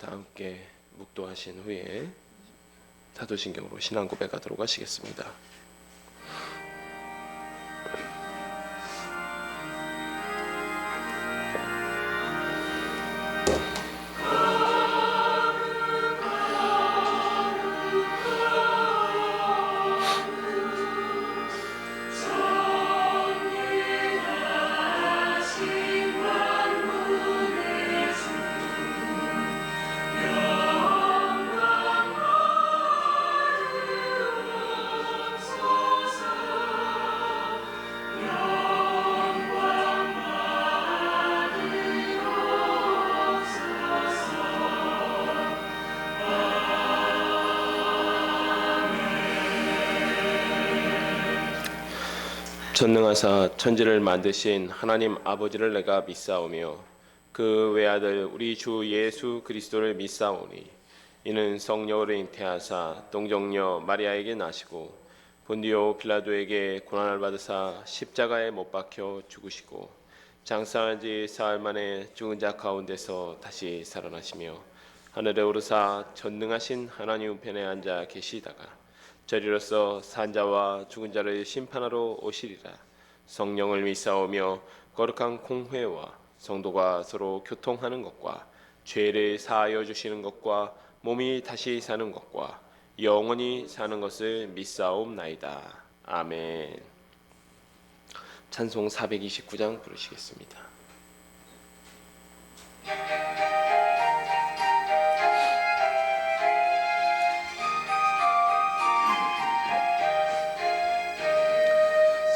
다 함께 묵도하신 후에 사도신경으로 신앙 고백하도록 하시겠습니다. 전능하사 천지를 만드신 하나님 아버지를 내가 믿사오며 그 외아들 우리 주 예수 그리스도를 믿사오니 이는 성령으로 잉태하사 동정녀 마리아에게 나시고 본디오 빌라도에게 고난을 받으사 십자가에 못 박혀 죽으시고 장사한 지 사흘 만에 죽은 자 가운데서 다시 살아나시며 하늘에 오르사 전능하신 하나님 우편에 앉아 계시다가 저리로서 산자와 죽은 자를 심판하러 오시리라. 성령을 믿사오며 거룩한 공회와 성도가 서로 교통하는 것과 죄를 사하여 주시는 것과 몸이 다시 사는 것과 영원히 사는 것을 믿사옵나이다. 아멘. 찬송 429장 부르시겠습니다.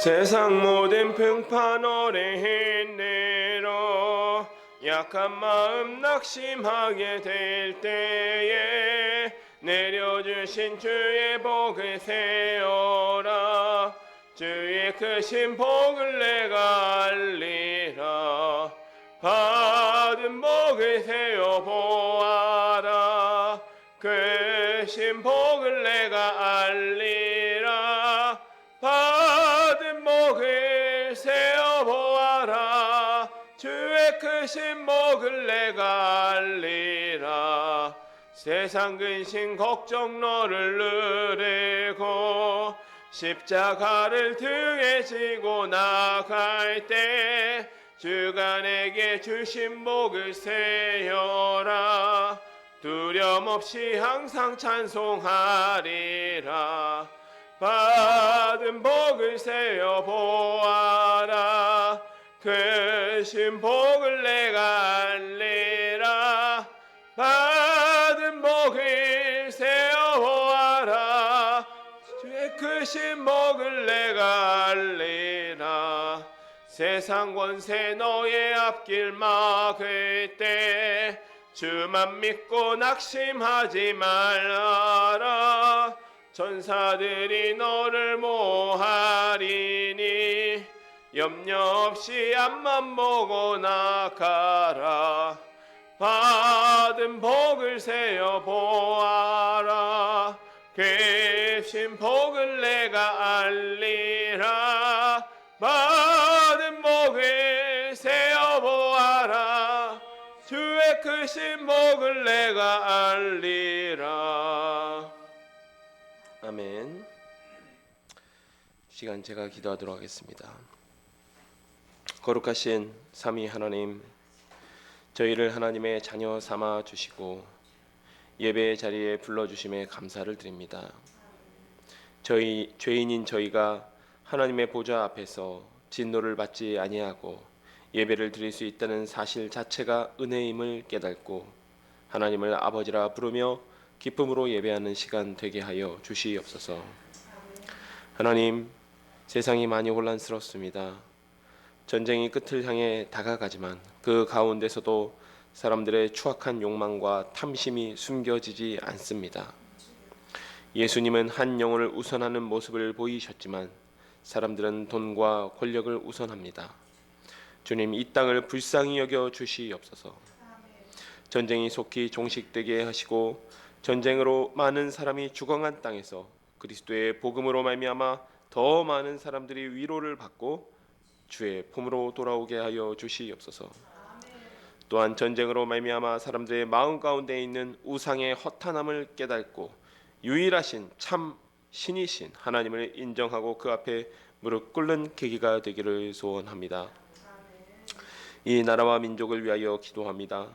세상 모든 평판 오래인 대로 약한 마음 낙심하게 될 때에 내려주신 주의 복을 세어라. 주의 크신 복을 내가 알리라. 받은 복을 세어 보아라. 크신 복을 내가 알리라. 받은 복을 세어 보아라. 주의 크신 복을 내가 알리라. 세상 근심 걱정 너를 누르고 십자가를 등에 지고 나갈 때 주가 내게 주신 복을 세어라. 두려움 없이 항상 찬송하리라. 받은 복을 세어 보아라. 크신 복을 내가 알리라. 받은 복을 세어 보아라. 주의 크신 복을 내가 알리라. 세상 권세 너의 앞길 막을 때 주만 믿고 낙심하지 말아라. 천사들이 너를 모하리니 염려 없이 앞만 보고 나가라. 받은 복을 세어 보아라. 크신 복을 내가 알리라. 받은 복을 세어 보아라. 주의 크신 복을 내가 알리라. 아멘. 시간 제가 기도하도록 하겠습니다. 거룩하신 삼위 하나님, 저희를 하나님의 자녀 삼아 주시고 예배의 자리에 불러주심에 감사를 드립니다. 죄인인 저희가 하나님의 보좌 앞에서 진노를 받지 아니하고 예배를 드릴 수 있다는 사실 자체가 은혜임을 깨닫고 하나님을 아버지라 부르며 기쁨으로 예배하는 시간 되게 하여 주시옵소서. 하나님, 세상이 많이 혼란스럽습니다. 전쟁이 끝을 향해 다가가지만 그 가운데서도 사람들의 추악한 욕망과 탐심이 숨겨지지 않습니다. 예수님은 한 영혼을 우선하는 모습을 보이셨지만 사람들은 돈과 권력을 우선합니다. 주님, 이 땅을 불쌍히 여겨 주시옵소서. 전쟁이 속히 종식되게 하시고 전쟁으로 많은 사람이 죽어간 땅에서 그리스도의 복음으로 말미암아 더 많은 사람들이 위로를 받고 주의 품으로 돌아오게 하여 주시옵소서. 또한 전쟁으로 말미암아 사람들의 마음 가운데 있는 우상의 허탄함을 깨닫고 유일하신 참 신이신 하나님을 인정하고 그 앞에 무릎 꿇는 계기가 되기를 소원합니다. 이 나라와 민족을 위하여 기도합니다.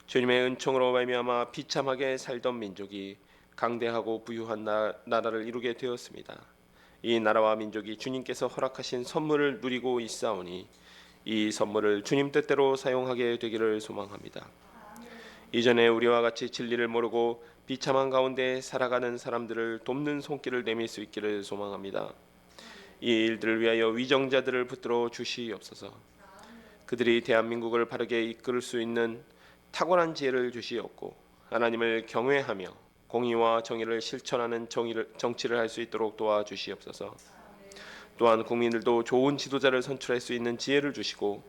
주님의 은총으로 말미암아 비참하게 살던 민족이 강대하고 부유한 나라를 이루게 되었습니다. 이 나라와 민족이 주님께서 허락하신 선물을 누리고 있사오니 이 선물을 주님 뜻대로 사용하게 되기를 소망합니다. 이전에 우리와 같이 진리를 모르고 비참한 가운데 살아가는 사람들을 돕는 손길을 내밀 수 있기를 소망합니다. 이 일들을 위하여 위정자들을 붙들어 주시옵소서. 그들이 대한민국을 바르게 이끌 수 있는 탁월한 지혜를 주시옵고 하나님을 경외하며 공의와 정의를 실천하는 정치를 할 수 있도록 도와주시옵소서. 또한 국민들도 좋은 지도자를 선출할 수 있는 지혜를 주시고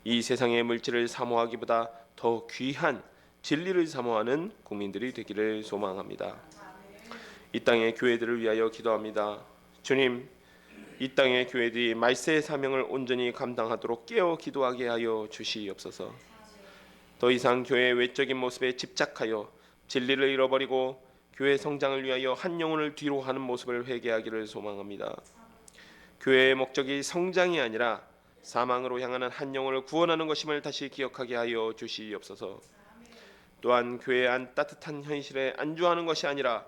이 세상의 물질을 사모하기보다 더 귀한 진리를 사모하는 국민들이 되기를 소망합니다. 이 땅의 교회들을 위하여 기도합니다. 주님, 이 땅의 교회들이 말세의 사명을 온전히 감당하도록 깨어 기도하게 하여 주시옵소서. 더 이상 교회의 외적인 모습에 집착하여 진리를 잃어버리고 교회 성장을 위하여 한 영혼을 뒤로 하는 모습을 회개하기를 소망합니다. 교회의 목적이 성장이 아니라 사망으로 향하는 한 영혼을 구원하는 것임을 다시 기억하게 하여 주시옵소서. 또한 교회 안 따뜻한 현실에 안주하는 것이 아니라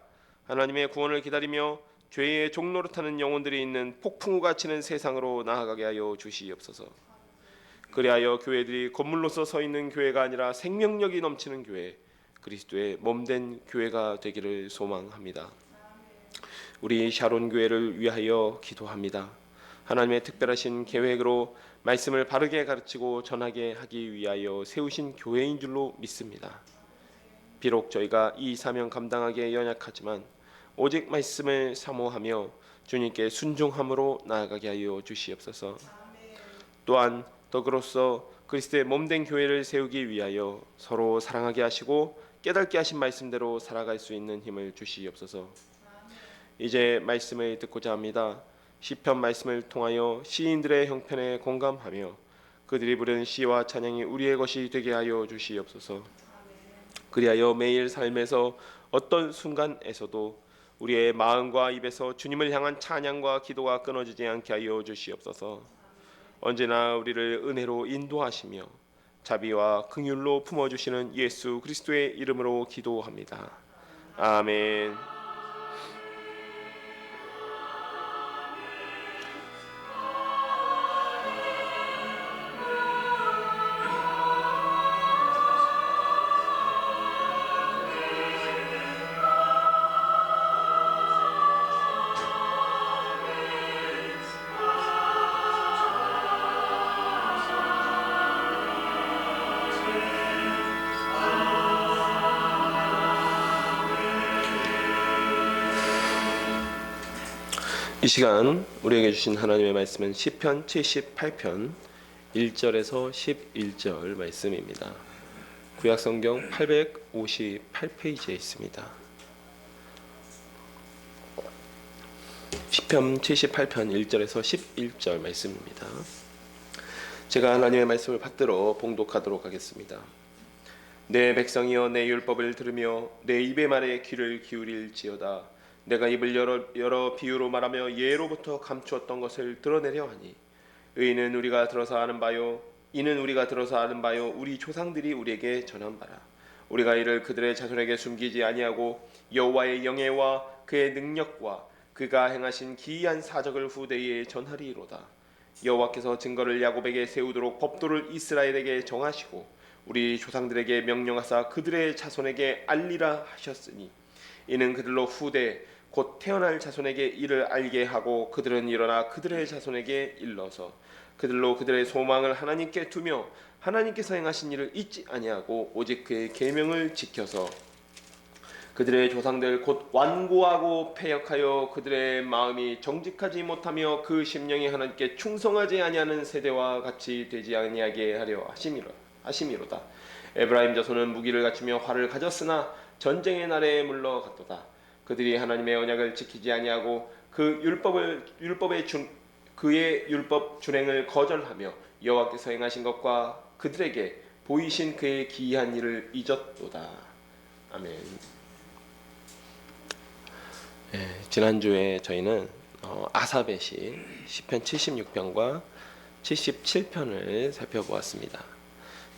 하나님의 구원을 기다리며 죄의 종로로 타는 영혼들이 있는 폭풍우가 치는 세상으로 나아가게 하여 주시옵소서. 그리하여 교회들이 건물로서 서 있는 교회가 아니라 생명력이 넘치는 교회, 그리스도의 몸된 교회가 되기를 소망합니다. 우리 샤론 교회를 위하여 기도합니다. 하나님의 특별하신 계획으로 말씀을 바르게 가르치고 전하게 하기 위하여 세우신 교회인 줄로 믿습니다. 비록 저희가 이 사명 감당하기에 연약하지만 오직 말씀을 사모하며 주님께 순종함으로 나아가게 하여 주시옵소서. 또한 덕으로서 그리스도의 몸된 교회를 세우기 위하여 서로 사랑하게 하시고 깨닫게 하신 말씀대로 살아갈 수 있는 힘을 주시옵소서. 이제 말씀을 듣고자 합니다. 시편 말씀을 통하여 시인들의 형편에 공감하며 그들이 부른 시와 찬양이 우리의 것이 되게 하여 주시옵소서. 그리하여 매일 삶에서 어떤 순간에서도 우리의 마음과 입에서 주님을 향한 찬양과 기도가 끊어지지 않게 하여 주시옵소서. 언제나 우리를 은혜로 인도하시며 자비와 긍휼로 품어주시는 예수 그리스도의 이름으로 기도합니다. 아멘. 이 시간 우리에게 주신 하나님의 말씀은 시편 78편 1절에서 11절 말씀입니다. 구약성경 858페이지에 있습니다. 시편 78편 1절에서 11절 말씀입니다. 제가 하나님의 말씀을 받들어 봉독하도록 하겠습니다. 내 백성이여 내 율법을 들으며 내 입의 말에 귀를 기울일지어다. 내가 입을 여러 비유로 말하며 예로부터 감추었던 것을 드러내려 하니 의는 우리가 들어서 아는 바요 이는 우리가 들어서 아는 바요 우리 조상들이 우리에게 전한 바라. 우리가 이를 그들의 자손에게 숨기지 아니하고 여호와의 영예와 그의 능력과 그가 행하신 기이한 사적을 후대에 전하리로다. 여호와께서 증거를 야곱에게 세우도록 법도를 이스라엘에게 정하시고 우리 조상들에게 명령하사 그들의 자손에게 알리라 하셨으니 이는 그들로 후대 곧 태어날 자손에게 이를 알게 하고 그들은 일어나 그들의 자손에게 일러서 그들로 그들의 소망을 하나님께 두며 하나님께서 행하신 일을 잊지 아니하고 오직 그의 계명을 지켜서 그들의 조상들 곧 완고하고 패역하여 그들의 마음이 정직하지 못하며 그 심령이 하나님께 충성하지 아니하는 세대와 같이 되지 아니하게 하려 하심이로다. 에브라임 자손은 무기를 갖추며 활을 가졌으나 전쟁의 날에 물러갔도다. 그들이 하나님의 언약을 지키지 아니하고 그의 율법 준행을 거절하며 여호와께서 행하신 것과 그들에게 보이신 그의 기이한 일을 잊었도다. 아멘. 지난주에 저희는 아삽의 시 시편 76편과 77편을 살펴보았습니다.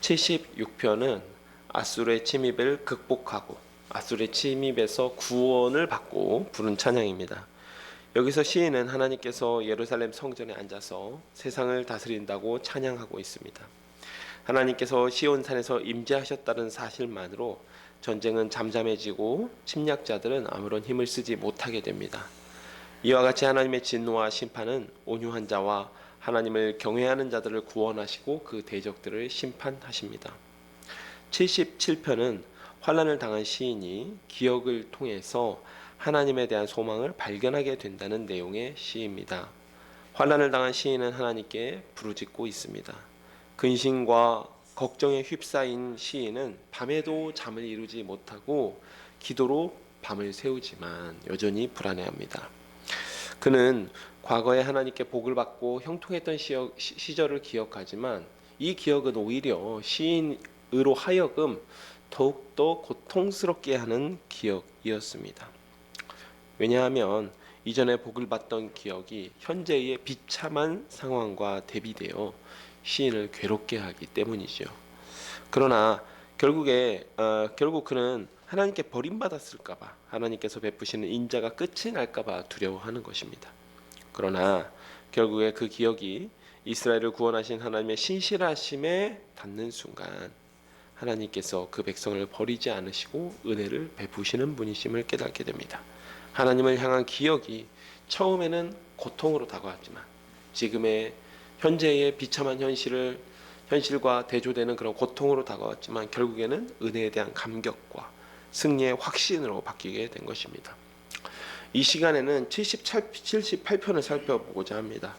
76편은 아수르의 침입을 극복하고 아수르의 침입에서 구원을 받고 부른 찬양입니다. 여기서 시인은 하나님께서 예루살렘 성전에 앉아서 세상을 다스린다고 찬양하고 있습니다. 하나님께서 시온산에서 임재하셨다는 사실만으로 전쟁은 잠잠해지고 침략자들은 아무런 힘을 쓰지 못하게 됩니다. 이와 같이 하나님의 진노와 심판은 온유한 자와 하나님을 경외하는 자들을 구원하시고 그 대적들을 심판하십니다. 77편은 환난을 당한 시인이 기억을 통해서 하나님에 대한 소망을 발견하게 된다는 내용의 시입니다. 환난을 당한 시인은 하나님께 부르짖고 있습니다. 근심과 걱정에 휩싸인 시인은 밤에도 잠을 이루지 못하고 기도로 밤을 새우지만 여전히 불안해합니다. 그는 과거에 하나님께 복을 받고 형통했던 시절을 기억하지만 이 기억은 오히려 시인으로 하여금 더욱더 고통스럽게 하는 기억이었습니다. 왜냐하면 이전에 복을 받던 기억이 현재의 비참한 상황과 대비되어 시인을 괴롭게 하기 때문이죠. 그러나 결국 그는 하나님께 버림받았을까봐, 하나님께서 베푸시는 인자가 끝이 날까봐 두려워하는 것입니다. 그러나 결국에 그 기억이 이스라엘을 구원하신 하나님의 신실하심에 닿는 순간 하나님께서 그 백성을 버리지 않으시고 은혜를 베푸시는 분이심을 깨닫게 됩니다. 하나님을 향한 기억이 처음에는 고통으로 다가왔지만 지금의 현재의 비참한 현실과 대조되는 그런 고통으로 다가왔지만 결국에는 은혜에 대한 감격과 승리의 확신으로 바뀌게 된 것입니다. 이 시간에는 78편을 살펴보고자 합니다.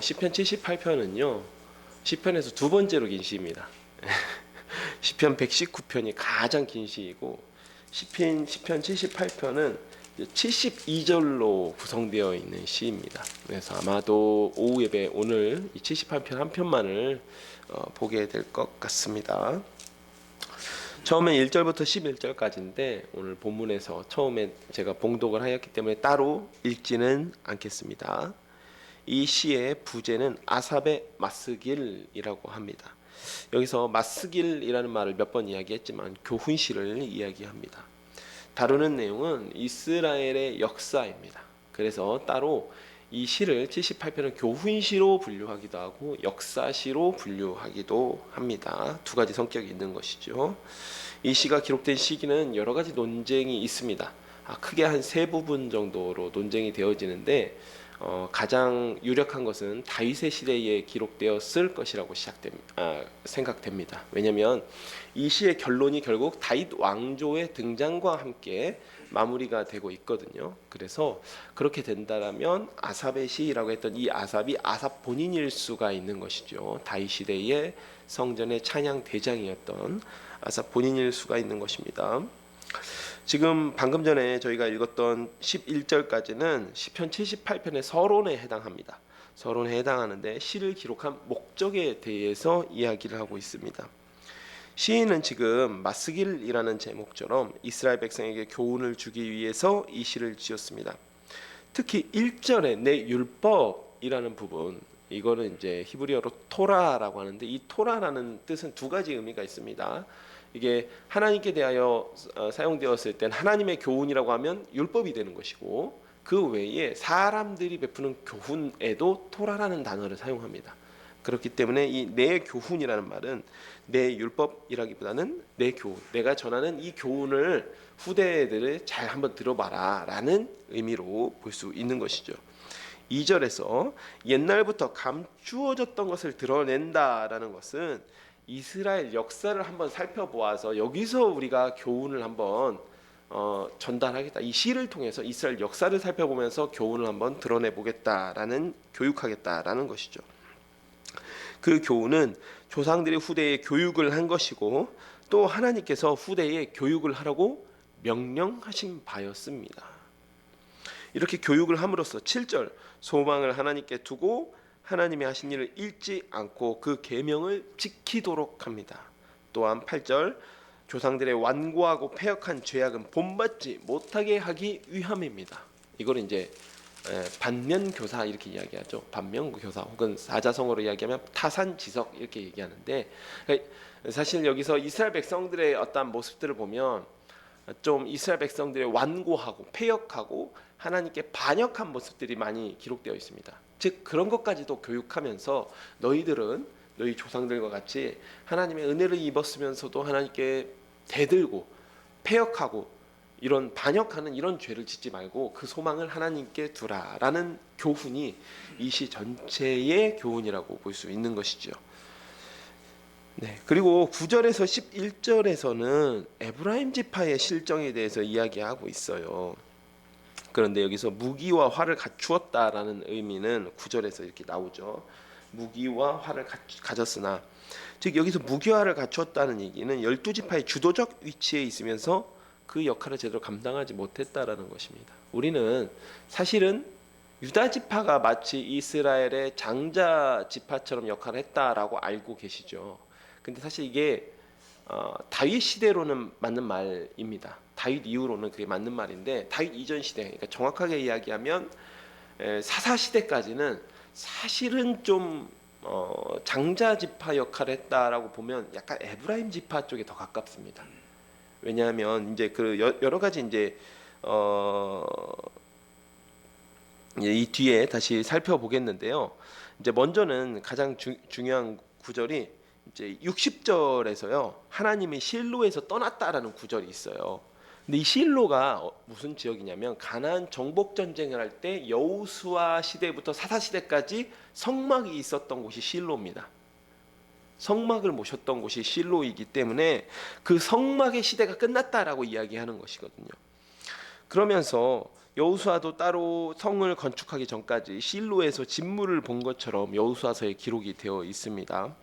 시편 78편은요 시편에서 두 번째로 긴 시입니다. 시편 119편이 가장 긴 시이고 시편 78편은 72절로 구성되어 있는 시입니다. 그래서 아마도 오후 예배 오늘 이 78편 한 편만을 보게 될 것 같습니다. 처음에 1절부터 11절까지인데 오늘 본문에서 처음에 제가 봉독을 하였기 때문에 따로 읽지는 않겠습니다. 이 시의 부제는 아삽의 맞쓰길이라고 합니다. 여기서 맞쓰길이라는 말을 몇 번 이야기했지만 교훈시를 이야기합니다. 다루는 내용은 이스라엘의 역사입니다. 그래서 따로 이 시를 78편은 교훈시로 분류하기도 하고 역사시로 분류하기도 합니다. 두 가지 성격이 있는 것이죠. 이 시가 기록된 시기는 여러 가지 논쟁이 있습니다. 크게 한 세 부분 정도로 논쟁이 되어지는데 가장 유력한 것은 다윗의 시대에 기록되었을 것이라고 생각됩니다. 왜냐하면 이 시의 결론이 결국 다윗 왕조의 등장과 함께 마무리가 되고 있거든요. 그래서 그렇게 된다면 아삽의 시라고 했던 이 아삽이 아삽 본인일 수가 있는 것이죠. 다윗 시대의 성전의 찬양 대장이었던 아삽 본인일 수가 있는 것입니다. 지금 방금 전에 저희가 읽었던 11절까지는 시편 78편의 서론에 해당합니다. 서론에 해당하는데 시를 기록한 목적에 대해서 이야기를 하고 있습니다. 시인은 지금 맞쓰길이라는 제목처럼 이스라엘 백성에게 교훈을 주기 위해서 이 시를 지었습니다. 특히 1절에 내 율법이라는 부분, 이거는 이제 히브리어로 토라라고 하는데 이 토라라는 뜻은 두 가지 의미가 있습니다. 이게 하나님께 대하여 사용되었을 땐 하나님의 교훈이라고 하면 율법이 되는 것이고 그 외에 사람들이 베푸는 교훈에도 토라라는 단어를 사용합니다. 그렇기 때문에 이 내 교훈이라는 말은 내 율법이라기보다는 내 교훈, 내가 전하는 이 교훈을 후대들을 잘 한번 들어봐라 라는 의미로 볼 수 있는 것이죠. 2절에서 옛날부터 감추어졌던 것을 드러낸다라는 것은 이스라엘 역사를 한번 살펴보아서 여기서 우리가 교훈을 한번 전달하겠다. 이 시를 통해서 이스라엘 역사를 살펴보면서 교훈을 한번 드러내보겠다라는 교육하겠다라는 것이죠. 그 교훈은 조상들이 후대에 교육을 한 것이고 또 하나님께서 후대에 교육을 하라고 명령하신 바였습니다. 이렇게 교육을 함으로써 7절 소망을 하나님께 두고 하나님이 하신 일을 잊지 않고 그 계명을 지키도록 합니다. 또한 8절 조상들의 완고하고 패역한 죄악은 본받지 못하게 하기 위함입니다. 이걸 이제 반면교사 이렇게 이야기하죠. 반면교사 혹은 사자성어로 이야기하면 타산지석 이렇게 얘기하는데, 사실 여기서 이스라엘 백성들의 어떤 모습들을 보면 좀 이스라엘 백성들의 완고하고 패역하고 하나님께 반역한 모습들이 많이 기록되어 있습니다. 즉 그런 것까지도 교육하면서 너희들은 너희 조상들과 같이 하나님의 은혜를 입었으면서도 하나님께 대들고 패역하고 이런 반역하는 이런 죄를 짓지 말고 그 소망을 하나님께 두라라는 교훈이 이 시 전체의 교훈이라고 볼 수 있는 것이죠. 네, 그리고 9절에서 11절에서는 에브라임 지파의 실정에 대해서 이야기하고 있어요. 그런데 여기서 무기와 활을 갖추었다라는 의미는 9절에서 이렇게 나오죠. 무기와 활을 가졌으나, 즉 여기서 무기화를 갖추었다는 얘기는 12지파의 주도적 위치에 있으면서 그 역할을 제대로 감당하지 못했다라는 것입니다. 우리는 사실은 유다 지파가 마치 이스라엘의 장자 지파처럼 역할을 했다라고 알고 계시죠. 근데 사실 이게 다윗 시대로는 맞는 말입니다. 다윗 이후로는 그게 맞는 말인데, 다윗 이전 시대, 그러니까 정확하게 이야기하면 사사 시대까지는 사실은 좀 장자 지파 역할을 했다라고 보면 약간 에브라임 지파 쪽에 더 가깝습니다. 왜냐하면 이제 그 여러 가지 이제 이 뒤에 다시 살펴보겠는데요. 이제 먼저는 가장 중요한 구절이 이제 60절에서요. 하나님이 실로에서 떠났다라는 구절이 있어요. 근데 이 실로가 무슨 지역이냐면 가나안 정복 전쟁을 할 때 여호수아 시대부터 사사 시대까지 성막이 있었던 곳이 실로입니다. 성막을 모셨던 곳이 실로이기 때문에 그 성막의 시대가 끝났다라고 이야기하는 것이거든요. 그러면서 여호수아도 따로 성을 건축하기 전까지 실로에서 진물을 본 것처럼 여호수아서에 기록이 되어 있습니다.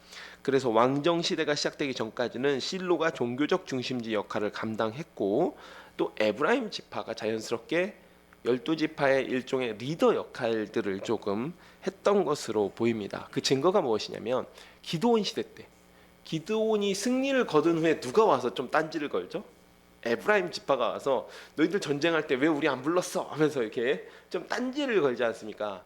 그래서 왕정 시대가 시작되기 전까지는 실로가 종교적 중심지 역할을 감당했고, 또 에브라임 지파가 자연스럽게 12지파의 일종의 리더 역할들을 조금 했던 것으로 보입니다. 그 증거가 무엇이냐면 기드온 시대 때 기드온이 승리를 거둔 후에 누가 와서 좀 딴지를 걸죠? 에브라임 지파가 와서 너희들 전쟁할 때 왜 우리 안 불렀어? 하면서 이렇게 좀 딴지를 걸지 않습니까?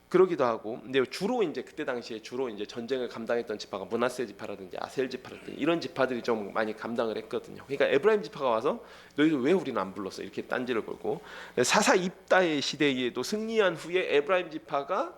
그러기도 하고. 근데 주로 이제 그때 당시에 주로 이제 전쟁을 감당했던 지파가 므낫세 지파라든지 아셀 지파라든지 이런 지파들이 좀 많이 감당을 했거든요. 그러니까 에브라임 지파가 와서 너희들 왜 우리는 안 불렀어? 이렇게 딴지를 걸고, 사사 입다의 시대에도 승리한 후에 에브라임 지파가,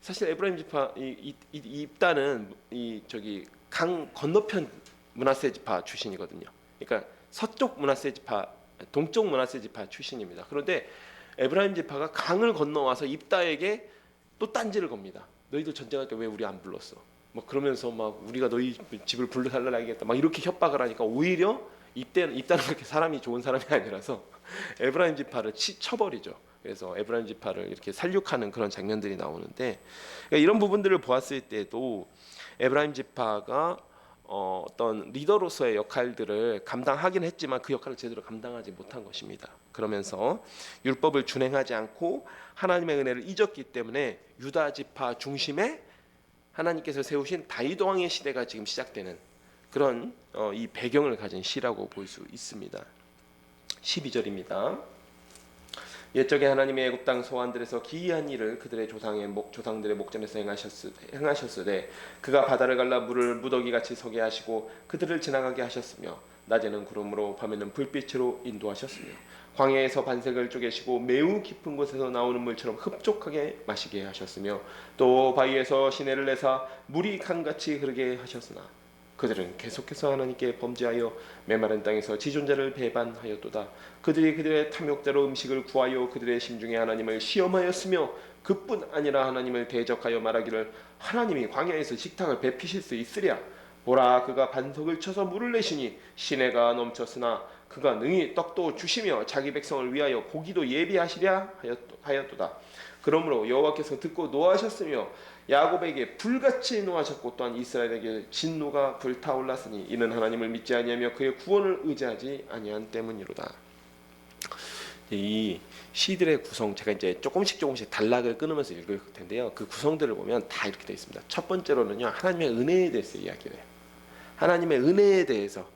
사실 에브라임 지파 이 입다는 이 저기 강 건너편 므낫세 지파 출신이거든요. 그러니까 서쪽 므낫세 지파, 동쪽 므낫세 지파 출신입니다. 그런데 에브라임 지파가 강을 건너와서 입다에게 또 딴지를 겁니다. 너희들 전쟁할 때 왜 우리 안 불렀어? 뭐 그러면서 막 우리가 너희 집을 불러달라야겠다. 막 이렇게 협박을 하니까 오히려 입다는 그렇게 사람이 좋은 사람이 아니라서 에브라임 지파를 쳐버리죠. 그래서 에브라임 지파를 이렇게 살육하는 그런 장면들이 나오는데, 그러니까 이런 부분들을 보았을 때도 에브라임 지파가 어떤 리더로서의 역할들을 감당하긴 했지만 그 역할을 제대로 감당하지 못한 것입니다. 그러면서 율법을 준행하지 않고 하나님의 은혜를 잊었기 때문에 유다 지파 중심에 하나님께서 세우신 다윗 왕의 시대가 지금 시작되는 그런 이 배경을 가진 시라고 볼 수 있습니다. 12절입니다. 옛적에 하나님의 애굽 땅 소환들에서 기이한 일을 그들의 조상들의 목전에서 행하셨으되 그가 바다를 갈라 물을 무더기같이 서게 하시고 그들을 지나가게 하셨으며 낮에는 구름으로 밤에는 불빛으로 인도하셨으며 광야에서 반석을 쪼개시고 매우 깊은 곳에서 나오는 물처럼 흡족하게 마시게 하셨으며 또 바위에서 시내를 내사 물이 강같이 흐르게 하셨으나 그들은 계속해서 하나님께 범죄하여 메마른 땅에서 지존자를 배반하였도다. 그들이 그들의 탐욕대로 음식을 구하여 그들의 심중에 하나님을 시험하였으며 그뿐 아니라 하나님을 대적하여 말하기를 하나님이 광야에서 식탁을 베피실 수 있으랴. 보라, 그가 반석을 쳐서 물을 내시니 시내가 넘쳤으나 그가 능히 떡도 주시며 자기 백성을 위하여 고기도 예비하시랴 하였도다. 그러므로 여호와께서 듣고 노하셨으며 야곱에게 불같이 노하셨고 또한 이스라엘에게 진노가 불타올랐으니 이는 하나님을 믿지 아니하며 그의 구원을 의지하지 아니한 때문이로다. 이 시들의 구성, 제가 이제 조금씩 단락을 끊으면서 읽을 텐데요. 그 구성들을 보면 다 이렇게 되어 있습니다. 첫 번째로는요, 하나님의 은혜에 대해서 이야기를 해요. 하나님의 은혜에 대해서,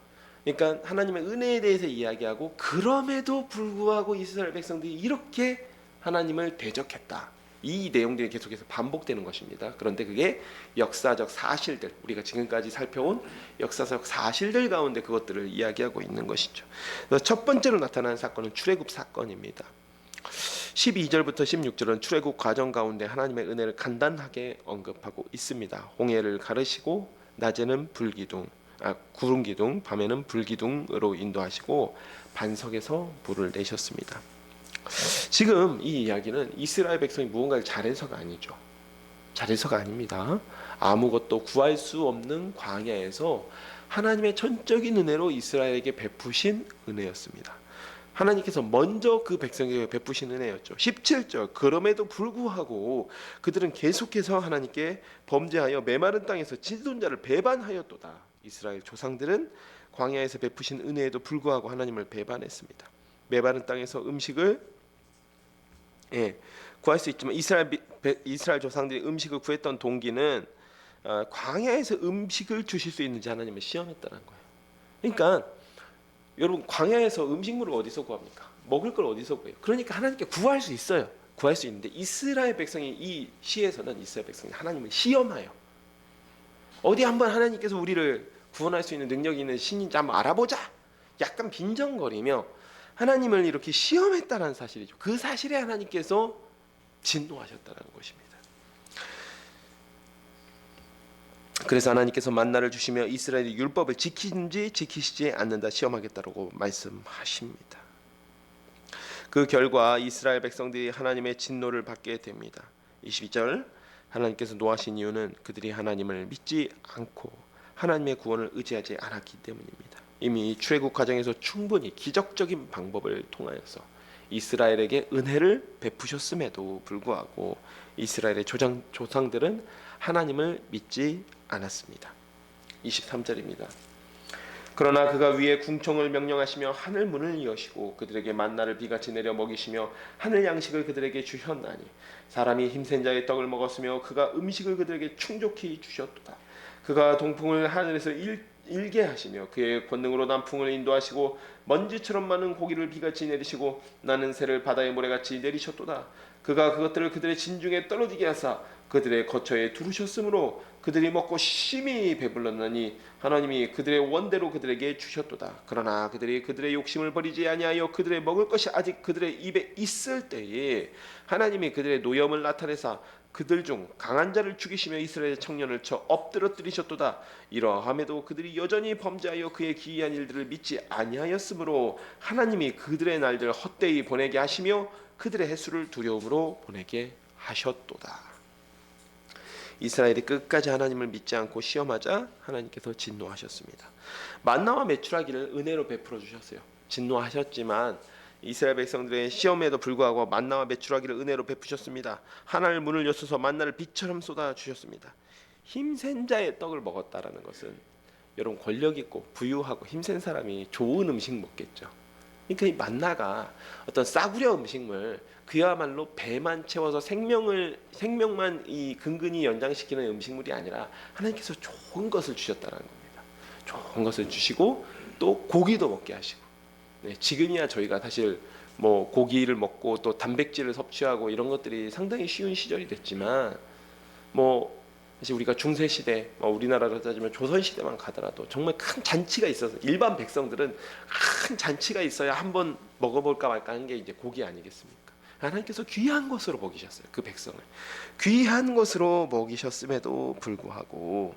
그러니까 하나님의 은혜에 대해서 이야기하고, 그럼에도 불구하고 이스라엘 백성들이 이렇게 하나님을 대적했다. 이 내용들이 계속해서 반복되는 것입니다. 그런데 그게 역사적 사실들, 우리가 지금까지 살펴온 역사적 사실들 가운데 그것들을 이야기하고 있는 것이죠. 첫 번째로 나타나는 사건은 출애굽 사건입니다. 12절부터 16절은 출애굽 과정 가운데 하나님의 은혜를 간단하게 언급하고 있습니다. 홍해를 가르시고 낮에는 구름 기둥, 밤에는 불 기둥으로 인도하시고 반석에서 불을 내셨습니다. 지금 이 이야기는 이스라엘 백성이 무언가를 잘해서가 아니죠. 잘해서가 아닙니다. 아무것도 구할 수 없는 광야에서 하나님의 전적인 은혜로 이스라엘에게 베푸신 은혜였습니다. 하나님께서 먼저 그 백성에게 베푸신 은혜였죠. 17절, 그럼에도 불구하고 그들은 계속해서 하나님께 범죄하여 메마른 땅에서 지존자를 배반하였도다. 이스라엘 조상들은 광야에서 베푸신 은혜에도 불구하고 하나님을 배반했습니다. 메마른 땅에서 음식을 구할 수 있지만 이스라엘 조상들이 음식을 구했던 동기는 광야에서 음식을 주실 수 있는지 하나님을 시험했다는 거예요. 그러니까 여러분, 광야에서 음식물을 어디서 구합니까? 먹을 걸 어디서 구해요? 그러니까 하나님께 구할 수 있어요. 구할 수 있는데 이스라엘 백성이, 이 시에서는 이스라엘 백성이 하나님을 시험해요. 어디 한번 하나님께서 우리를 구원할 수 있는 능력이 있는 신인지 한번 알아보자. 약간 빈정거리며 하나님을 이렇게 시험했다는 사실이죠. 그 사실에 하나님께서 진노하셨다는 것입니다. 그래서 하나님께서 만나를 주시며 이스라엘이 율법을 지키는지 지키시지 않는다 시험하겠다라고 말씀하십니다. 그 결과 이스라엘 백성들이 하나님의 진노를 받게 됩니다. 22절, 하나님께서 노하신 이유는 그들이 하나님을 믿지 않고 하나님의 구원을 의지하지 않았기 때문입니다. 이미 출애굽 과정에서 충분히 기적적인 방법을 통하여서 이스라엘에게 은혜를 베푸셨음에도 불구하고 이스라엘의 조상들은 하나님을 믿지 않았습니다. 23절입니다. 그러나 그가 위에 궁총을 명령하시며 하늘 문을 여시고 그들에게 만나를 비같이 내려 먹이시며 하늘 양식을 그들에게 주셨나니 사람이 힘센 자의 떡을 먹었으며 그가 음식을 그들에게 충족히 주셨도다. 그가 동풍을 하늘에서 일게 하시며 그의 권능으로 남풍을 인도하시고 먼지처럼 많은 고기를 비같이 내리시고 나는 새를 바다의 모래같이 내리셨도다. 그가 그것들을 그들의 진중에 떨어지게 하사 그들의 거처에 두르셨으므로 그들이 먹고 심히 배불렀나니 하나님이 그들의 원대로 그들에게 주셨도다. 그러나 그들이 그들의 욕심을 버리지 아니하여 그들의 먹을 것이 아직 그들의 입에 있을 때에 하나님이 그들의 노염을 나타내사 그들 중 강한 자를 죽이시며 이스라엘 청년을 쳐 엎드러뜨리셨도다. 이러함에도 그들이 여전히 범죄하여 그의 기이한 일들을 믿지 아니하였으므로 하나님이 그들의 날들을 헛되이 보내게 하시며 그들의 횟수를 두려움으로 보내게 하셨도다. 이스라엘이 끝까지 하나님을 믿지 않고 시험하자 하나님께서 진노하셨습니다. 만나와 메추라기를 은혜로 베풀어 주셨어요. 진노하셨지만 이스라엘 백성들의 시험에도 불구하고 만나와 메추라기를 은혜로 베푸셨습니다. 하늘 문을 여셔서 만나를 빛처럼 쏟아 주셨습니다. 힘센 자의 떡을 먹었다라는 것은 여러분, 권력 있고 부유하고 힘센 사람이 좋은 음식 먹겠죠. 그러니까 이 만나가 어떤 싸구려 음식물, 그야말로 배만 채워서 생명만 이 근근히 연장시키는 음식물이 아니라 하나님께서 좋은 것을 주셨다는 겁니다. 좋은 것을 주시고 또 고기도 먹게 하시고. 네, 지금이야 저희가 사실 뭐 고기를 먹고 또 단백질을 섭취하고 이런 것들이 상당히 쉬운 시절이 됐지만, 뭐 사실 우리가 중세 시대, 우리나라로 따지면 조선 시대만 가더라도 정말 큰 잔치가 있어서 일반 백성들은 큰 잔치가 있어야 한번 먹어볼까 말까 하는 게 이제 고기 아니겠습니까? 하나님께서 귀한 것으로 먹이셨어요. 그 백성을 귀한 것으로 먹이셨음에도 불구하고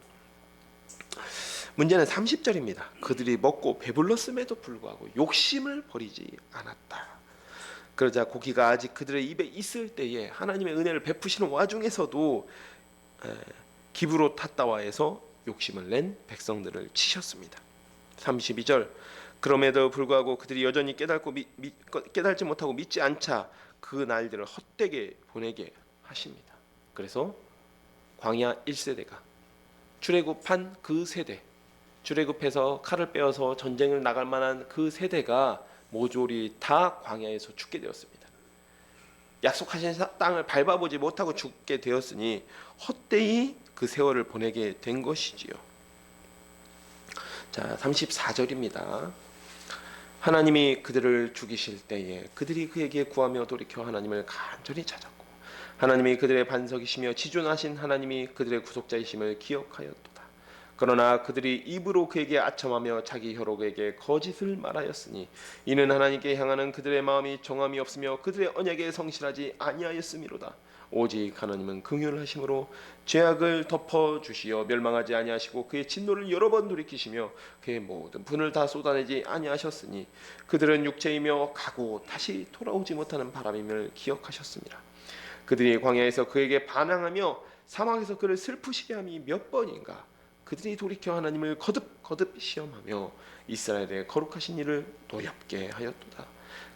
문제는 30절입니다. 그들이 먹고 배불렀음에도 불구하고 욕심을 버리지 않았다. 그러자 고기가 아직 그들의 입에 있을 때에 하나님의 은혜를 베푸시는 와중에서도 기브롯 핫다와에서 욕심을 낸 백성들을 치셨습니다. 32절, 그럼에도 불구하고 그들이 여전히 깨달지 못하고 믿지 않자 그 날들을 헛되게 보내게 하십니다. 그래서 광야 1세대가 출애굽한 그 세대, 출애굽해서 칼을 빼어서 전쟁을 나갈 만한 그 세대가 모조리 다 광야에서 죽게 되었습니다. 약속하신 땅을 밟아보지 못하고 죽게 되었으니 헛되이 그 세월을 보내게 된 것이지요. 자, 34절입니다. 하나님이 그들을 죽이실 때에 그들이 그에게 구하며 돌이켜 하나님을 간절히 찾았고 하나님이 그들의 반석이시며 지존하신 하나님이 그들의 구속자이심을 기억하였도다. 그러나 그들이 입으로 그에게 아첨하며 자기 혈육에게 거짓을 말하였으니 이는 하나님께 향하는 그들의 마음이 정함이 없으며 그들의 언약에 성실하지 아니하였음이로다. 오직 하나님은 긍휼하심으로 죄악을 덮어 주시어 멸망하지 아니하시고 그의 진노를 여러 번 돌이키시며 그의 모든 분을 다 쏟아내지 아니하셨으니 그들은 육체이며 가고 다시 돌아오지 못하는 바람임을 기억하셨습니다. 그들이 광야에서 그에게 반항하며 사막에서 그를 슬프시게 함이 몇 번인가. 그들이 돌이켜 하나님을 거듭 시험하며 이스라엘의 거룩하신 이를 노엽게 하였도다.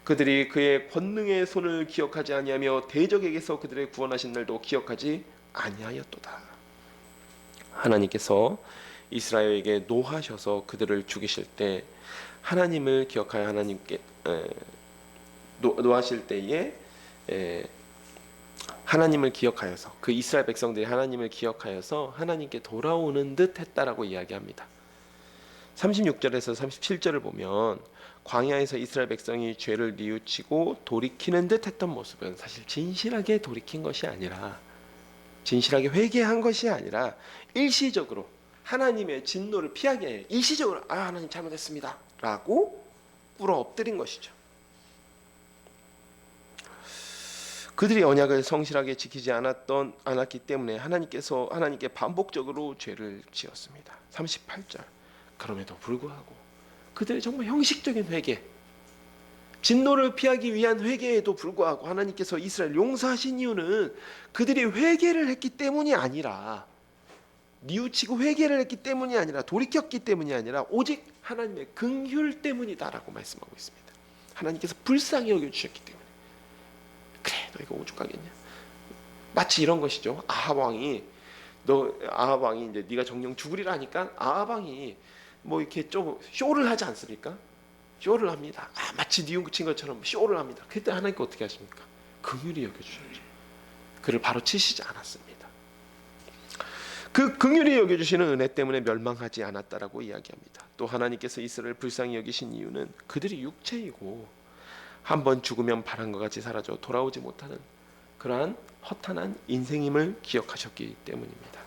그들이 그의 권능의 손을 기억하지 아니하며 대적에게서 그들의 구원하신 날도 기억하지 아니하였도다. 하나님께서 이스라엘에게 노하셔서 그들을 죽이실 때 하나님을 기억하여 하나님께 노하실 때에 하나님을 기억하여서 그 이스라엘 백성들이 하나님을 기억하여서 하나님께 돌아오는 듯 했다라고 이야기합니다. 36절에서 37절을 보면 광야에서 이스라엘 백성이 죄를 뉘우치고 돌이키는 듯 했던 모습은 사실 진실하게 돌이킨 것이 아니라 진실하게 회개한 것이 아니라 일시적으로 하나님의 진노를 피하기 위해 일시적으로 하나님 잘못했습니다 라고 꿇어 엎드린 것이죠. 그들이 언약을 성실하게 지키지 않았기 때문에 하나님께 반복적으로 죄를 지었습니다. 38절. 그럼에도 불구하고 그들의 정말 형식적인 회개, 진노를 피하기 위한 회개에도 불구하고 하나님께서 이스라엘 용서하신 이유는 그들이 회개를 했기 때문이 아니라 뉘우치고 회개를 했기 때문이 아니라 돌이켰기 때문이 아니라 오직 하나님의 긍휼 때문이다라고 말씀하고 있습니다. 하나님께서 불쌍히 여겨주셨기 때문에. 그래, 너 이거 오죽하겠냐? 마치 이런 것이죠. 아합 왕이 이제 네가 정령 죽으리라니까 아합 왕이 뭐 이렇게 좀 쇼를 하지 않습니까? 쇼를 합니다. 마치 뉘우친 것처럼 쇼를 합니다. 그때 하나님께 어떻게 하십니까? 긍휼히 여겨주셨죠. 그를 바로 치시지 않았습니다. 그 긍휼히 여겨주시는 은혜 때문에 멸망하지 않았다라고 이야기합니다. 또 하나님께서 이스라엘을 불쌍히 여기신 이유는 그들이 육체이고 한번 죽으면 바람과 같이 사라져 돌아오지 못하는 그러한 허탄한 인생임을 기억하셨기 때문입니다.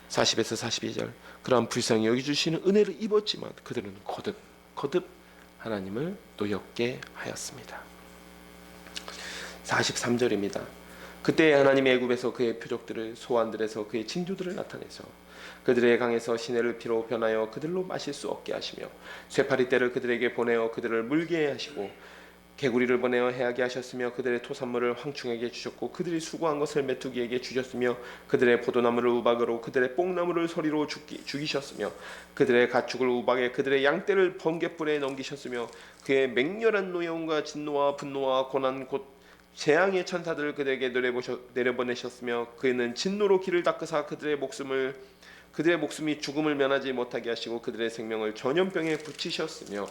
40에서 42절. 그러한 불쌍히 여겨주시는 은혜를 입었지만 그들은 거듭 하나님을 노엽게 하였습니다. 43절입니다. 그때 하나님이 애굽에서 그의 표적들을 소환들에서 그의 징조들을 나타내서 그들의 강에서 시내를 피로 변하여 그들로 마실 수 없게 하시며 쇠파리 떼를 그들에게 보내어 그들을 물게 하시고 개구리를 보내어 해하게 하셨으며 그들의 토산물을 황충에게 주셨고 그들이 수고한 것을 메뚜기에게 주셨으며 그들의 포도나무를 우박으로 그들의 뽕나무를 서리로 죽이셨으며 그들의 가축을 우박에 그들의 양떼를 번갯불에 넘기셨으며 그의 맹렬한 노여움과 진노와 분노와 고난 곧 재앙의 천사들을 그들에게 내려보내셨으며 그는 진노로 길을 닦으사 그들의 목숨이 죽음을 면하지 못하게 하시고 그들의 생명을 전염병에 붙이셨으며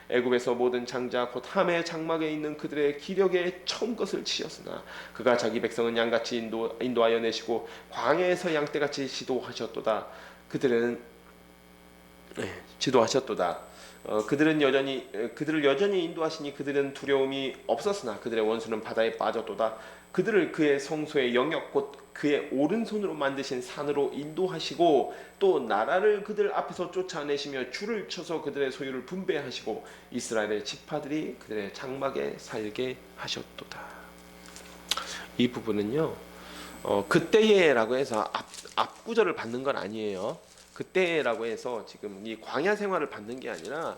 애굽에서 모든 장자 곧 함의 장막에 있는 그들의 기력에 처음 것을 치셨으나 그가 자기 백성은 양같이 인도하여 내시고 광야에서 양떼같이 지도하셨도다. 그들을 여전히 인도하시니 그들은 두려움이 없었으나 그들의 원수는 바다에 빠졌도다. 그들을 그의 성소의 영역 곧 그의 오른손으로 만드신 산으로 인도하시고 또 나라를 그들 앞에서 쫓아내시며 줄을 쳐서 그들의 소유를 분배하시고 이스라엘의 지파들이 그들의 장막에 살게 하셨도다. 이 부분은요 그때에라고 해서 앞구절을 받는 건 아니에요. 그때라고 해서 지금 이 광야 생활을 받는 게 아니라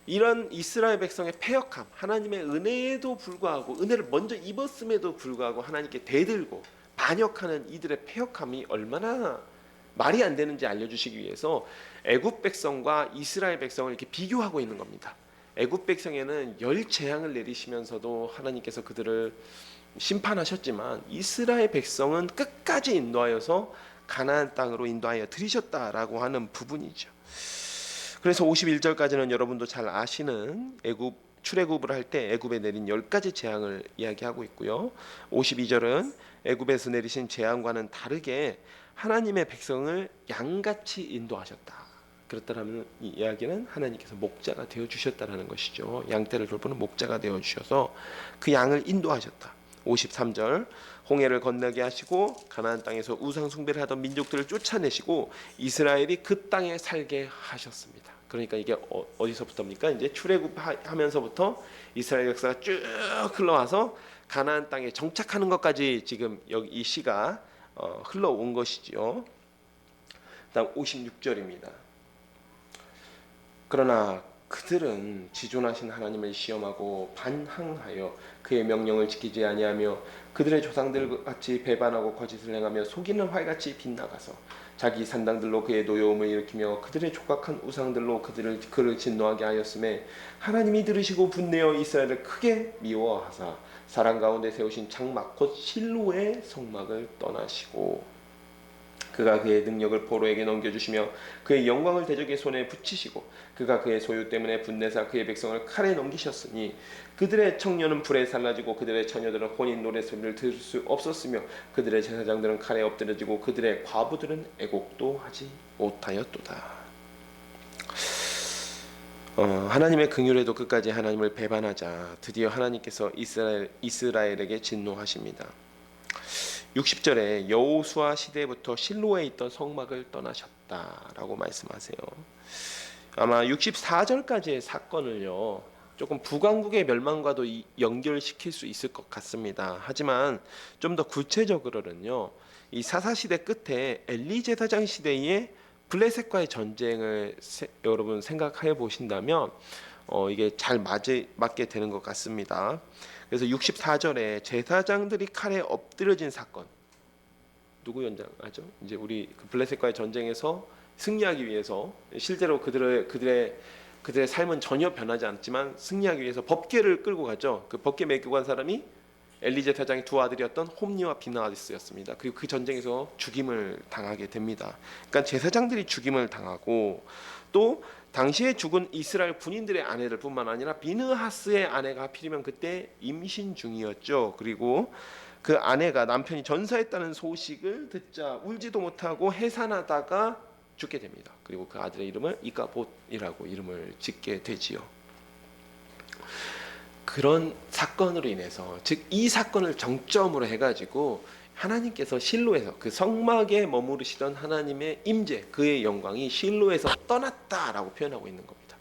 이런 이스라엘 백성의 패역함, 하나님의 은혜에도 불구하고 은혜를 먼저 입었음에도 불구하고 하나님께 대들고 반역하는 이들의 패역함이 얼마나 말이 안 되는지 알려주시기 위해서 애굽 백성과 이스라엘 백성을 이렇게 비교하고 있는 겁니다. 애굽 백성에는 열 재앙을 내리시면서도 하나님께서 그들을 심판하셨지만 이스라엘 백성은 끝까지 인도하여서 가나안 땅으로 인도하여 들이셨다라고 하는 부분이죠. 그래서 51절까지는 여러분도 잘 아시는 출애굽을 할 때 애굽에 내린 10가지 재앙을 이야기하고 있고요. 52절은 애굽에서 내리신 재앙과는 다르게 하나님의 백성을 양같이 인도하셨다. 그렇다면 이 이야기는 하나님께서 목자가 되어 주셨다라는 것이죠. 양떼를 돌보는 목자가 되어 주셔서 그 양을 인도하셨다. 53절 홍해를 건너게 하시고 가나안 땅에서 우상 숭배를 하던 민족들을 쫓아내시고 이스라엘이 그 땅에 살게 하셨습니다. 그러니까 이게 어디서부터입니까? 이제 출애굽하면서부터 이스라엘 역사가 쭉 흘러와서 가나안 땅에 정착하는 것까지 지금 여기 이 시가 흘러온 것이지요. 다음 56절입니다. 그러나 그들은 지존하신 하나님을 시험하고 반항하여 그의 명령을 지키지 아니하며 그들의 조상들 같이 배반하고 거짓을 행하며 속이는 활같이 빗나가서 자기 산당들로 그의 노여움을 일으키며 그들의 족각한 우상들로 그를 진노하게 하였음에 하나님이 들으시고 분내어 이스라엘을 크게 미워하사 사람 가운데 세우신 장막 곧 실로의 성막을 떠나시고 그가 그의 능력을 포로에게 넘겨주시며 그의 영광을 대적의 손에 붙이시고 그가 그의 소유 때문에 분내사 그의 백성을 칼에 넘기셨으니 그들의 청년은 불에 살라지고 그들의 처녀들은 혼인 노래소리를 들을 수 없었으며 그들의 제사장들은 칼에 엎드려지고 그들의 과부들은 애곡도 하지 못하였도다. 하나님의 긍휼에도 끝까지 하나님을 배반하자 드디어 하나님께서 이스라엘에게 진노하십니다. 60절에 여호수아 시대부터 실로에 있던 성막을 떠나셨다라고 말씀하세요. 아마 64절까지의 사건을요 조금 북왕국의 멸망과도 연결시킬 수 있을 것 같습니다. 하지만 좀 더 구체적으로는요 이 사사시대 끝에 엘리 제사장 시대의 블레셋과의 전쟁을 여러분 생각해 보신다면 이게 잘 맞게 되는 것 같습니다. 그래서 64절에 제사장들이 칼에 엎드려진 사건 누구 연장하죠? 이제 우리 그 블레셋과의 전쟁에서 승리하기 위해서 실제로 그들의 삶은 전혀 변하지 않지만 승리하기 위해서 법궤를 끌고 가죠. 그 법궤 메고 간 사람이 엘리 제사장의 두 아들이었던 홈리와 비나하스였습니다. 그리고 그 전쟁에서 죽임을 당하게 됩니다. 그러니까 제사장들이 죽임을 당하고 또 당시에 죽은 이스라엘 군인들의 아내들 뿐만 아니라 비느하스의 아내가 하필이면 그때 임신 중이었죠. 그리고 그 아내가 남편이 전사했다는 소식을 듣자 울지도 못하고 해산하다가 죽게 됩니다. 그리고 그 아들의 이름을 이가봇이라고 이름을 짓게 되지요. 그런 사건으로 인해서 즉 이 사건을 정점으로 해가지고 하나님께서 실로에서 그 성막에 머무르시던 하나님의 임재 그의 영광이 실로에서 떠났다라고 표현하고 있는 겁니다.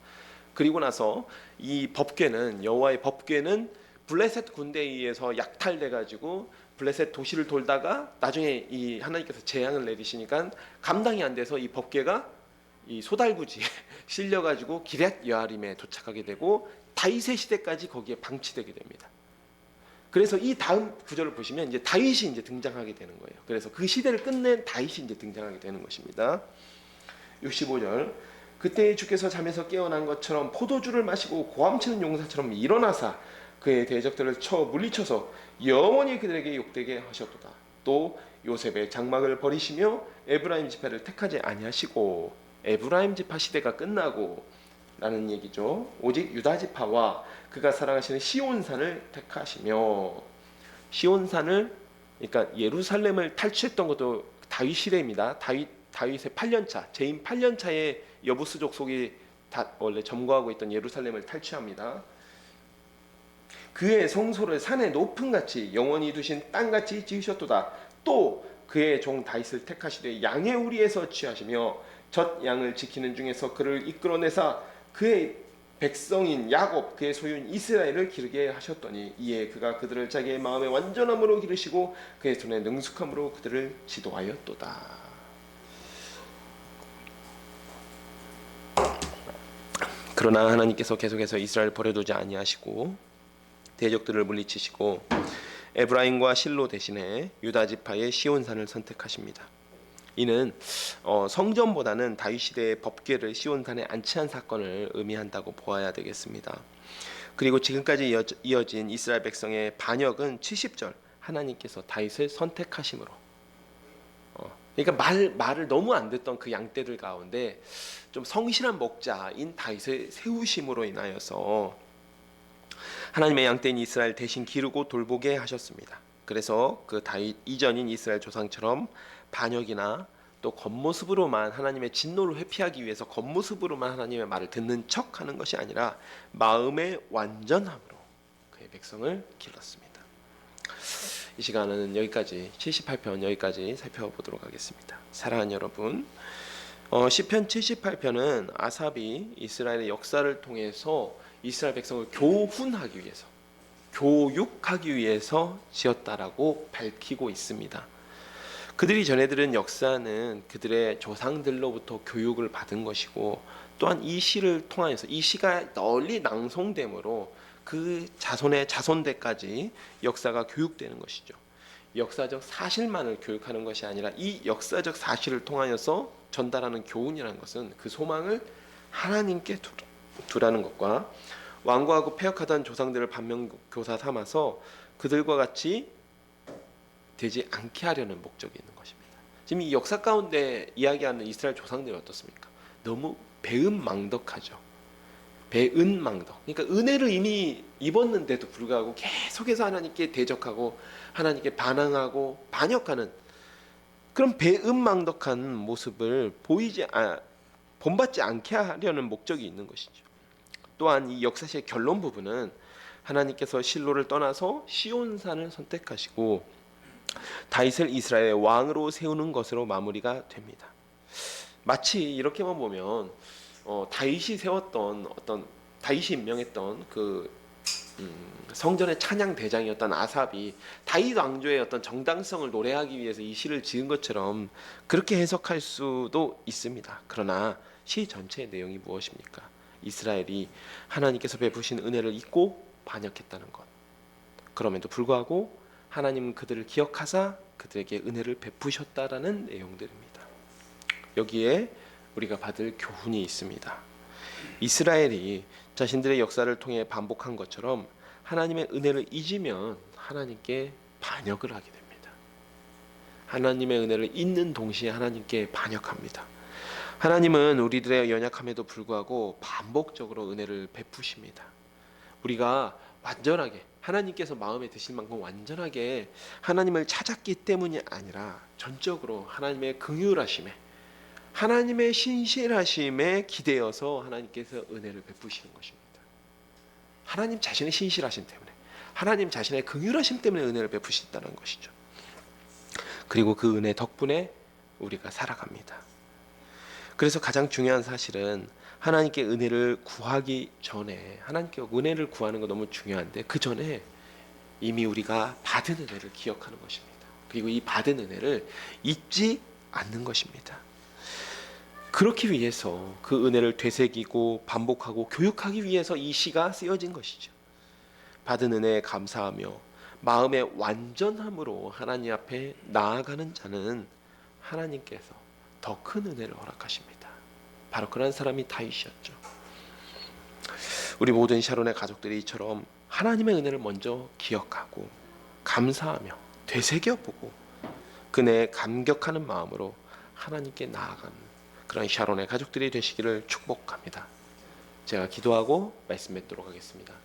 그리고 나서 이 법궤는 여호와의 법궤는 블레셋 군대에 의해서 약탈돼 가지고 블레셋 도시를 돌다가 나중에 이 하나님께서 재앙을 내리시니까 감당이 안 돼서 이 법궤가 이 소달구지에 실려 가지고 기럇 여아림에 도착하게 되고 다윗의 시대까지 거기에 방치되게 됩니다. 그래서 이 다음 구절을 보시면 이제 다윗이 이제 등장하게 되는 거예요. 그래서 그 시대를 끝낸 다윗이 이제 등장하게 되는 것입니다. 65절 그때 주께서 잠에서 깨어난 것처럼 포도주를 마시고 고함치는 용사처럼 일어나사 그의 대적들을 쳐 물리쳐서 영원히 그들에게 욕되게 하셨도다. 또 요셉의 장막을 버리시며 에브라임 지파를 택하지 아니하시고 에브라임 지파 시대가 끝나고 라는 얘기죠. 오직 유다 지파와 그가 사랑하시는 시온산을 택하시며 시온산을 그러니까 예루살렘을 탈취했던 것도 다윗 시대입니다. 다윗의 8년차 재임 8년차에 여부스 족속이 원래 점거하고 있던 예루살렘을 탈취합니다. 그의 성소를 산의 높은 같이 영원히 두신 땅같이 지으셨도다. 또 그의 종 다윗을 택하시되 양의 우리에서 취하시며 젖 양을 지키는 중에서 그를 이끌어내사 그의 백성인 야곱 그의 소유인 이스라엘을 기르게 하셨더니 이에 그가 그들을 자기의 마음의 완전함으로 기르시고 그의 손의 능숙함으로 그들을 지도하였도다. 그러나 하나님께서 계속해서 이스라엘을 버려두지 아니하시고 대적들을 물리치시고 에브라임과 실로 대신에 유다 지파의 시온산을 선택하십니다. 이는 성전보다는 다윗 시대의 법궤를 시온산에 안치한 사건을 의미한다고 보아야 되겠습니다. 그리고 지금까지 이어진 이스라엘 백성의 반역은 70절 하나님께서 다윗을 선택하심으로 그러니까 말을 너무 안 듣던 그 양떼들 가운데 좀 성실한 목자인 다윗을 세우심으로 인하여서 하나님의 양떼인 이스라엘 대신 기르고 돌보게 하셨습니다. 그래서 그 다윗 이전인 이스라엘 조상처럼 반역이나 또 겉모습으로만 하나님의 진노를 회피하기 위해서 겉모습으로만 하나님의 말을 듣는 척하는 것이 아니라 마음의 완전함으로 그의 백성을 길렀습니다. 이 시간은 여기까지 78편 여기까지 살펴보도록 하겠습니다. 사랑하는 여러분, 시편 78편은 아삽이 이스라엘의 역사를 통해서 이스라엘 백성을 교훈하기 위해서, 교육하기 위해서 지었다라고 밝히고 있습니다. 그들이 전해 들은 역사는 그들의 조상들로부터 교육을 받은 것이고, 또한 이 시를 통하여서 이 시가 널리 낭송됨으로 그 자손의 자손대까지 역사가 교육되는 것이죠. 역사적 사실만을 교육하는 것이 아니라 이 역사적 사실을 통하여서 전달하는 교훈이라는 것은 그 소망을 하나님께 두라는 것과 완고하고 패역하던 조상들을 반면교사 삼아서 그들과 같이 되지 않게 하려는 목적이 있는 것입니다. 지금 이 역사 가운데 이야기하는 이스라엘 조상들이 어떻습니까? 너무 배은망덕하죠. 배은망덕. 그러니까 은혜를 이미 입었는데도 불구하고 계속해서 하나님께 대적하고 하나님께 반항하고 반역하는 그런 배은망덕한 모습을 본받지 않게 하려는 목적이 있는 것이죠. 또한 이 역사시의 결론 부분은 하나님께서 실로를 떠나서 시온산을 선택하시고 다윗을 이스라엘의 왕으로 세우는 것으로 마무리가 됩니다. 마치 이렇게만 보면 다윗이 세웠던 다윗이 임명했던 성전의 찬양 대장이었던 아삽이 다윗 왕조의 어떤 정당성을 노래하기 위해서 이 시를 지은 것처럼 그렇게 해석할 수도 있습니다. 그러나 시 전체의 내용이 무엇입니까? 이스라엘이 하나님께서 베푸신 은혜를 잊고 반역했다는 것. 그럼에도 불구하고 하나님은 그들을 기억하사 그들에게 은혜를 베푸셨다라는 내용들입니다. 여기에 우리가 받을 교훈이 있습니다. 이스라엘이 자신들의 역사를 통해 반복한 것처럼 하나님의 은혜를 잊으면 하나님께 반역을 하게 됩니다. 하나님의 은혜를 잊는 동시에 하나님께 반역합니다. 하나님은 우리들의 연약함에도 불구하고 반복적으로 은혜를 베푸십니다. 우리가 완전하게 하나님께서 마음에 드실 만큼 완전하게 하나님을 찾았기 때문이 아니라 전적으로 하나님의 긍휼하심에 하나님의 신실하심에 기대어서 하나님께서 은혜를 베푸시는 것입니다. 하나님 자신의 신실하심 때문에, 하나님 자신의 긍휼하심 때문에 은혜를 베푸신다는 것이죠. 그리고 그 은혜 덕분에 우리가 살아갑니다. 그래서 가장 중요한 사실은 하나님께 은혜를 구하기 전에, 하나님께 은혜를 구하는 거 너무 중요한데 그 전에 이미 우리가 받은 은혜를 기억하는 것입니다. 그리고 이 받은 은혜를 잊지 않는 것입니다. 그렇기 위해서 그 은혜를 되새기고 반복하고 교육하기 위해서 이 시가 쓰여진 것이죠. 받은 은혜에 감사하며 마음의 완전함으로 하나님 앞에 나아가는 자는 하나님께서 더 큰 은혜를 허락하십니다. 바로 그런 사람이 다윗이었죠. 우리 모든 샤론의 가족들이 이처럼 하나님의 은혜를 먼저 기억하고 감사하며 되새겨보고 그네에 감격하는 마음으로 하나님께 나아가는 그런 샤론의 가족들이 되시기를 축복합니다. 제가 기도하고 말씀 맺도록 하겠습니다.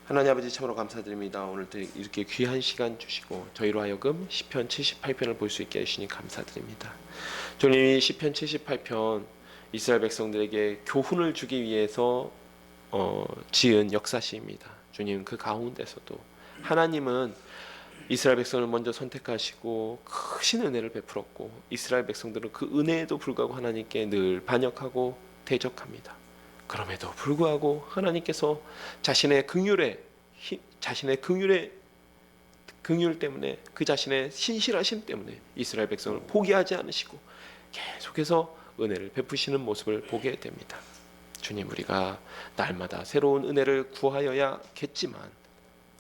하나님 아버지 참으로 감사드립니다. 오늘도 이렇게 귀한 시간 주시고 저희로 하여금 시편 78편을 볼 수 있게 해주시니 감사드립니다. 주님이 시편 78편 이스라엘 백성들에게 교훈을 주기 위해서 지은 역사시입니다. 주님 그 가운데서도 하나님은 이스라엘 백성을 먼저 선택하시고 크신 은혜를 베풀었고 이스라엘 백성들은 그 은혜에도 불구하고 하나님께 늘 반역하고 대적합니다. 그럼에도 불구하고 하나님께서 자신의 긍휼 때문에 그 자신의 신실하심 때문에 이스라엘 백성을 포기하지 않으시고 계속해서 은혜를 베푸시는 모습을 보게 됩니다. 주님 우리가 날마다 새로운 은혜를 구하여야겠지만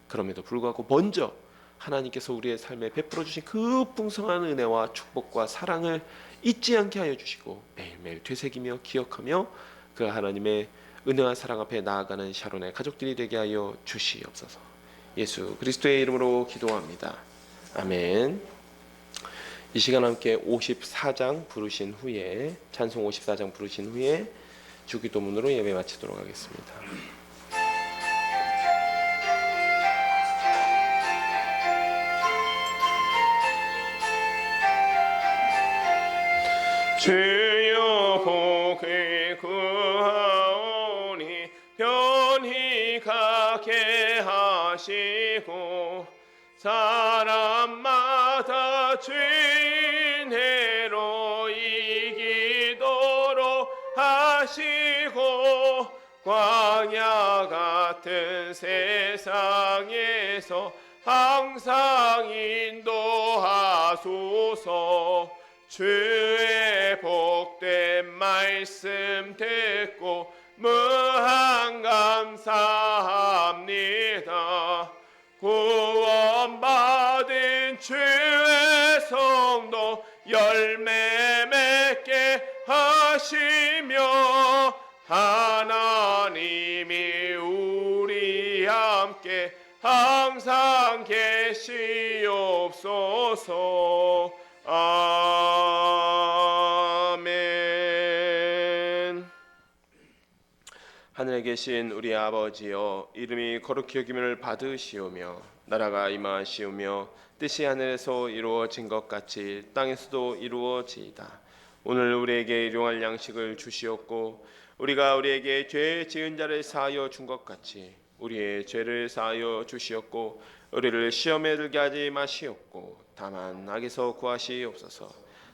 그럼에도 불구하고 먼저 하나님께서 우리의 삶에 베풀어 주신 그 풍성한 은혜와 축복과 사랑을 잊지 않게 하여 주시고 매일매일 되새기며 기억하며 그 하나님의 은혜와 사랑 앞에 나아가는 샤론의 가족들이 되게 하여 주시옵소서. 예수 그리스도의 이름으로 기도합니다. 아멘. 이 시간 함께 54장 부르신 후에 찬송 54장 부르신 후에 주기도문으로 예배 마치도록 하겠습니다. 주여 복을 구하오니 편히 가게 하시고 사람마다 죄인해로 이기도록 하시고 광야 같은 세상에서 항상 인도하소서. 주의 복된 말씀 듣고 무한 감사합니다. 구원받은 주의 성도 열매 맺게 하시며 하나님이 우리 함께 항상 계시옵소서. 아멘. 하늘에 계신 우리 아버지여, 이름이 거룩히 여김을 받으시오며 나라가 임하시오며 뜻이 하늘에서 이루어진 것 같이 땅에서도 이루어지이다. 오늘 우리에게 일용할 양식을 주시옵고 우리가 우리에게 죄 지은 자를 사하여 준 것 같이 우리의 죄를 사하여 주시옵고 우리를 시험에 들게 하지 마시옵고 다만 악에서 구하시옵소서.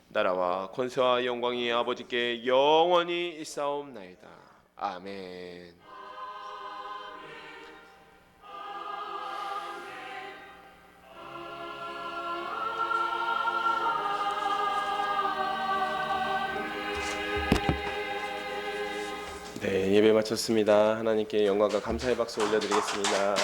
나라와 권세와 영광이 아버지께 영원히 있사옵나이다. 아멘. 네, 예배 마쳤습니다. 하나님께 영광과 감사의 박수 올려드리겠습니다.